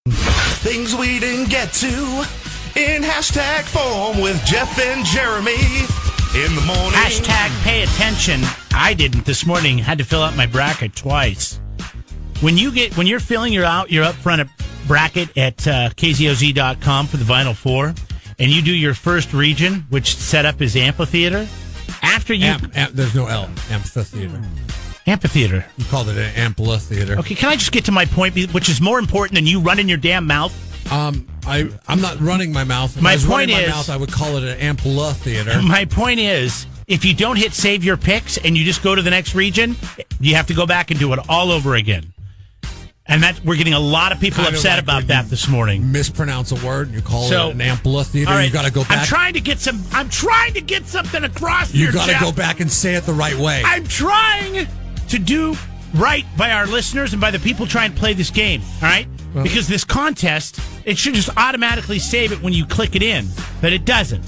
Things we didn't get to in hashtag form with Jeff and Jeremy in the morning. Hashtag pay attention. I didn't this morning. Had to fill out my bracket twice. When you're filling your upfront bracket at kzoz.com for the Vinyl Four, and you do your first region, which setup is amphitheater. After you, there's no L. Amphitheater. Amphitheater. You called it an amphitheater. Okay, can I just get to my point, which is more important than you running your damn mouth? I'm not running my mouth. If my I was point running is, my mouth, I would call it an amphitheater. My point is, if you don't hit save your picks and you just go to the next region, you have to go back and do it all over again. And we're getting a lot of people upset about that this morning. Mispronounce a word, you call it an amphitheater. Right, you got to go back. I'm trying to get something across. You got to go back and say it the right way. I'm trying to do right by our listeners and by the people trying to play this game. All right, because this contest, it should just automatically save it when you click it in, but it doesn't.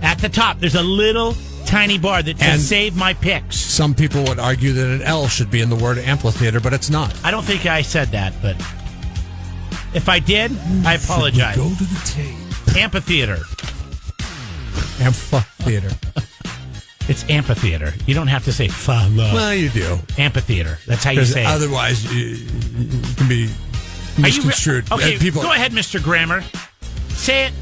At the top, there's a little tiny bar that says save my picks. Some people would argue that an L should be in the word amphitheater, but it's not. I don't think I said that, but if I did, I apologize. Go to the tape. Amphitheater. Amphitheater. It's amphitheater. You don't have to say love. Well, you do. Amphitheater. That's how you say it. Otherwise, you can be misconstrued. Okay, go ahead, Mr. Grammar. Say it.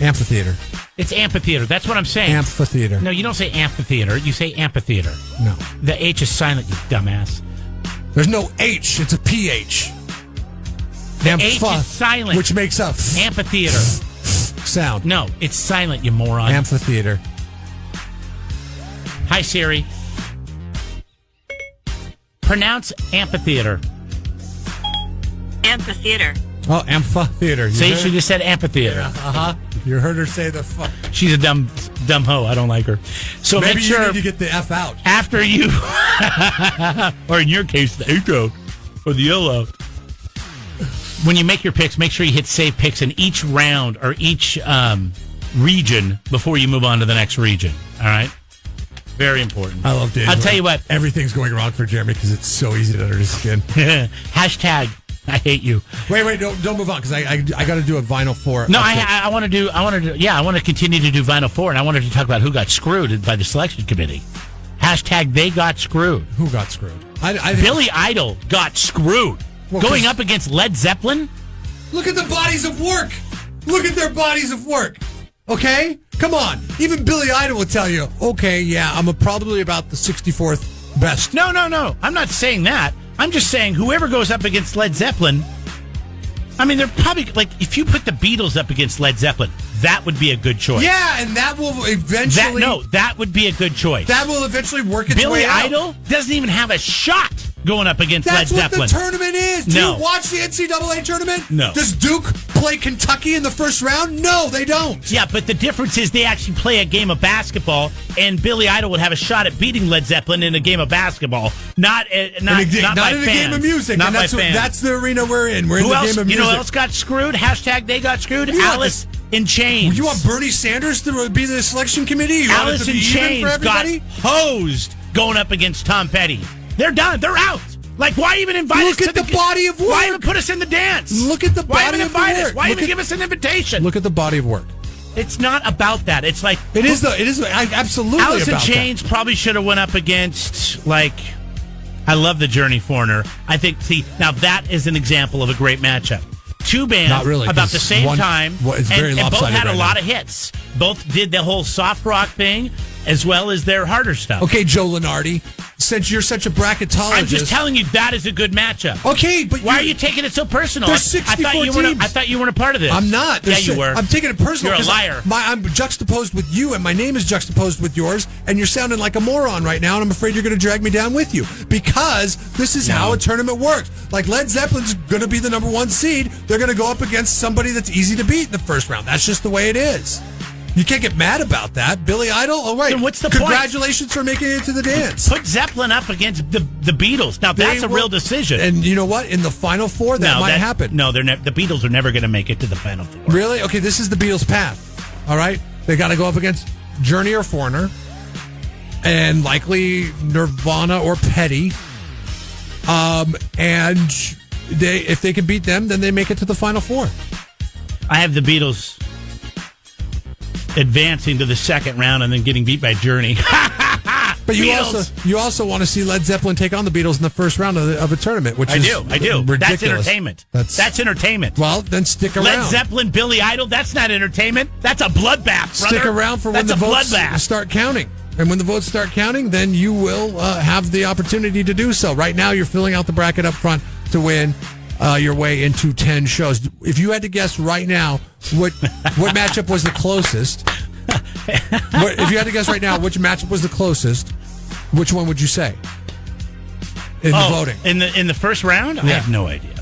Amphitheater. It's amphitheater. That's what I'm saying. Amphitheater. No, you don't say amphitheater. You say amphitheater. No. The H is silent, you dumbass. There's no H. It's a PH. The H is silent. Which makes a amphitheater sound. No, it's silent, you moron. Amphitheater. Hi, Siri. Pronounce amphitheater. Amphitheater. Oh, amphitheater. See, she just said amphitheater. Yeah, You heard her say the fuck. She's a dumb hoe. I don't like her. So maybe make sure you need to get the F out. After you, or in your case, the H out or the L out. When you make your picks, make sure you hit save picks in each round or each region before you move on to the next region. All right? Very important. I love Dave. I'll tell you what. Everything's going wrong for Jeremy because it's so easy to under his skin. Hashtag I hate you. Wait, don't move on because I got to do a Vinyl 4. No, I want to continue to do Vinyl 4, and I wanted to talk about who got screwed by the selection committee. Hashtag they got screwed. Who got screwed? Billy Idol got screwed. Well, going up against Led Zeppelin? Look at the bodies of work. Look at their bodies of work. Okay? Come on. Even Billy Idol will tell you, okay, yeah, I'm probably about the 64th best. No. I'm not saying that. I'm just saying whoever goes up against Led Zeppelin, I mean, they're probably, like, if you put the Beatles up against Led Zeppelin, that would be a good choice. Yeah, and that will eventually... that would be a good choice. That will eventually work its way out. Billy Idol doesn't even have a shot going up against Led Zeppelin. That's what the tournament is. Do you watch the NCAA tournament? No. Does Duke play Kentucky in the first round? No, they don't. Yeah, but the difference is they actually play a game of basketball, and Billy Idol would have a shot at beating Led Zeppelin in a game of basketball, not in a fans. game of music. Not and by fans. That's the arena we're in. We're in the game of music. You know who else got screwed? Hashtag they got screwed? Alice in Chains. You want Bernie Sanders to be the selection committee? Alice in Chains got hosed going up against Tom Petty. They're done. They're out. Like, why even invite us to the body of work? Why even put us in the dance? Look at the body of work. Why even invite us? Why even give us an invitation? Look at the body of work. It's not about that. It's like... It is absolutely Alice in about Chains probably should have went up against, like... I love the Journey Foreigner. I think, now that is an example of a great matchup. Two bands Not really, about the same time, it's very and both had a lot now. of hits. Both did the whole soft rock thing as well as their harder stuff. Okay, Joe Lunardi, since you're such a bracketologist... I'm just telling you that is a good matchup. Okay, but why are you taking it so personal? There's 64 teams. I thought you weren't a part of this. I'm not. You were. I'm taking it personal. You're a liar. I'm juxtaposed with you, and my name is juxtaposed with yours, and you're sounding like a moron right now, and I'm afraid you're going to drag me down with you. Because this is how a tournament works. Like, Led Zeppelin's going to be the number one seed. They're going to go up against somebody that's easy to beat in the first round. That's just the way it is. You can't get mad about that. Billy Idol, all right. Then what's the Congratulations for making it to the dance. Put Zeppelin up against the Beatles. Now, that's a real decision. And you know what? In the Final Four, that might happen. No, the Beatles are never going to make it to the Final Four. Really? Okay, this is the Beatles' path. All right? They got to go up against Journey or Foreigner, and likely Nirvana or Petty. And if they can beat them, then they make it to the Final Four. I have the Beatles advancing to the second round and then getting beat by Journey. But you also want to see Led Zeppelin take on the Beatles in the first round of a tournament, which is I do. ridiculous. That's entertainment. That's entertainment. Well, then stick around. Led Zeppelin, Billy Idol, that's not entertainment. That's a bloodbath, brother. Stick around for when the votes start counting. And when the votes start counting, then you will have the opportunity to do so. Right now, you're filling out the bracket up front to win your way into 10 shows. If you had to guess right now what matchup was the closest, if you had to guess right now which matchup was the closest, which one would you say in the voting? In the first round? Yeah. I have no idea.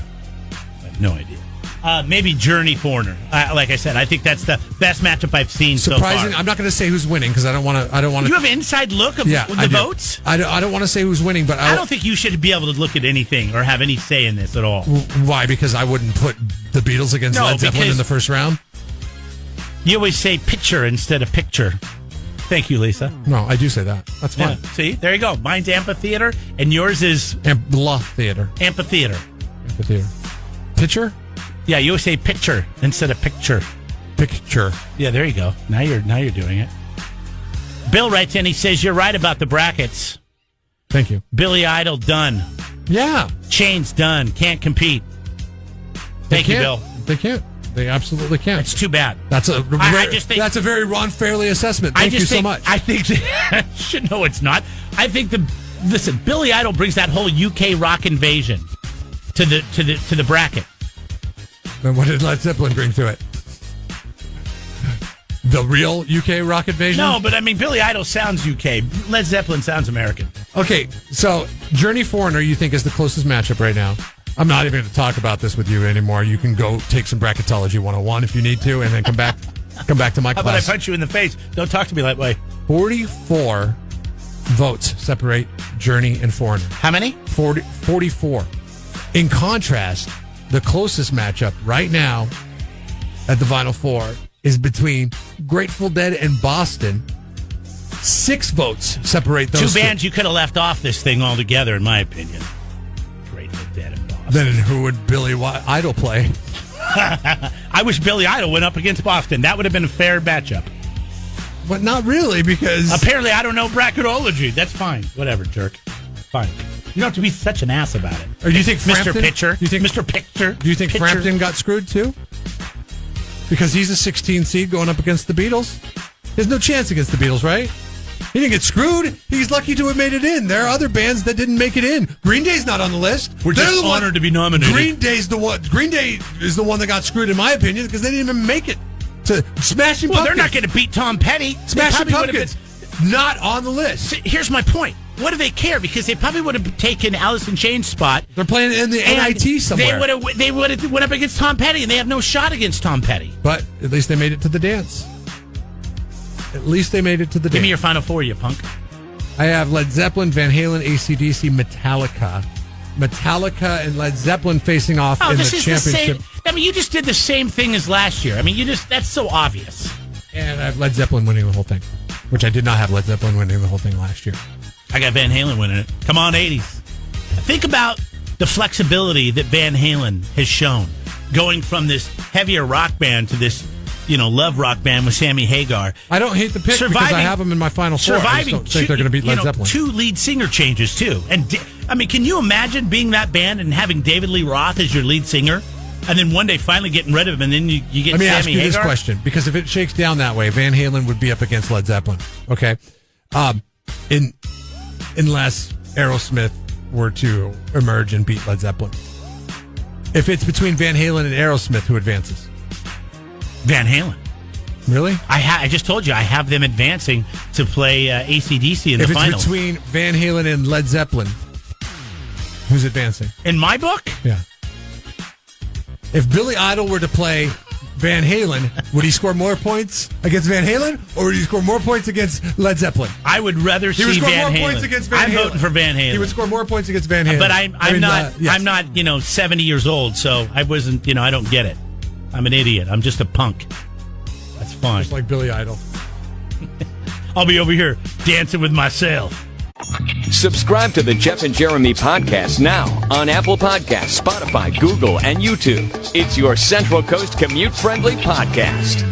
Maybe Journey Foreigner. Like I said, I think that's the best matchup I've seen Surprising. so far. I'm not going to say who's winning because I don't want to. You have an inside look of the votes? I don't want to say who's winning, but I don't think you should be able to look at anything or have any say in this at all. Why? Because I wouldn't put the Beatles against Led Zeppelin in the first round? You always say pitcher instead of picture. Thank you, Lisa. No, I do say that. That's fine. Yeah. See, there you go. Mine's amphitheater, and yours is Amphitheater. Amphitheater. Pitcher? Yeah, you always say picture instead of picture. Picture. Yeah, there you go. Now you're doing it. Bill writes in. He says you're right about the brackets. Thank you. Billy Idol done. Yeah. Chains done. Can't compete. Thank you, Bill. They can't. They absolutely can't. It's too bad. That's a very Ron Fairley assessment. Thank you so much. I think no, it's not. I think listen, Billy Idol brings that whole UK rock invasion to the bracket. Then what did Led Zeppelin bring to it? The real UK rock invasion? No, but I mean Billy Idol sounds UK. Led Zeppelin sounds American. Okay, so Journey Foreigner you think is the closest matchup right now. I'm not even going to talk about this with you anymore. You can go take some bracketology 101 if you need to, and then come back to my class. How about I punch you in the face? Don't talk to me that way. 44 votes separate Journey and Foreigner. How many? 44. In contrast, the closest matchup right now at the Final Four is between Grateful Dead and Boston. 6 votes separate those two bands you could have left off this thing altogether, in my opinion. Grateful Dead and Boston. Then who would Billy Idol play? I wish Billy Idol went up against Boston. That would have been a fair matchup. But not really, because apparently I don't know bracketology. That's fine. Whatever, jerk. Fine. You don't have to be such an ass about it. Or do you think Mr. Pitcher? Do you think Mr. Pitcher? Do you think Pitcher? Frampton got screwed too? Because he's a 16 seed going up against the Beatles. There's no chance against the Beatles, right? He didn't get screwed. He's lucky to have made it in. There are other bands that didn't make it in. Green Day's not on the list. We're just honored to be nominated. Green Day is the one that got screwed, in my opinion, because they didn't even make it to Smashing Pumpkins. Well, they're not going to beat Tom Petty. Smashing Pumpkins, not on the list. See, here's my point. What do they care? Because they probably would have taken Alice in Chains' spot. They're playing in the NIT somewhere. They would have went up against Tom Petty, and they have no shot against Tom Petty. But at least they made it to the dance. Give me your Final Four, you punk. I have Led Zeppelin, Van Halen, AC/DC, Metallica. Metallica and Led Zeppelin facing off in the championship. You just did the same thing as last year. That's so obvious. And I have Led Zeppelin winning the whole thing, which I did not have Led Zeppelin winning the whole thing last year. I got Van Halen winning it. Come on, 80s. Think about the flexibility that Van Halen has shown, going from this heavier rock band to this, love rock band with Sammy Hagar. I don't hate the pick because I have them in my Final Four. I just don't think they're going to beat Led Zeppelin. 2 lead singer changes, too. And, can you imagine being that band and having David Lee Roth as your lead singer? And then one day finally getting rid of him, and then you get Sammy Hagar? Let me ask you this question, because if it shakes down that way, Van Halen would be up against Led Zeppelin. Okay? Unless Aerosmith were to emerge and beat Led Zeppelin. If it's between Van Halen and Aerosmith, who advances? Van Halen. Really? I just told you I have them advancing to play AC/DC in the finals. If it's between Van Halen and Led Zeppelin, who's advancing? In my book? Yeah. If Billy Idol were to play Van Halen, would he score more points against Van Halen, or would he score more points against Led Zeppelin? I would rather see Van Halen. He would score more points against Van Halen. I'm voting for Van Halen. He would score more points against Van Halen. But I'm not 70 years old, so I wasn't, I don't get it. I'm an idiot. I'm just a punk. That's fine. Just like Billy Idol. I'll be over here dancing with myself. Subscribe to the Jeff and Jeremy podcast now on Apple Podcasts, Spotify, Google, and YouTube. It's your Central Coast commute-friendly podcast.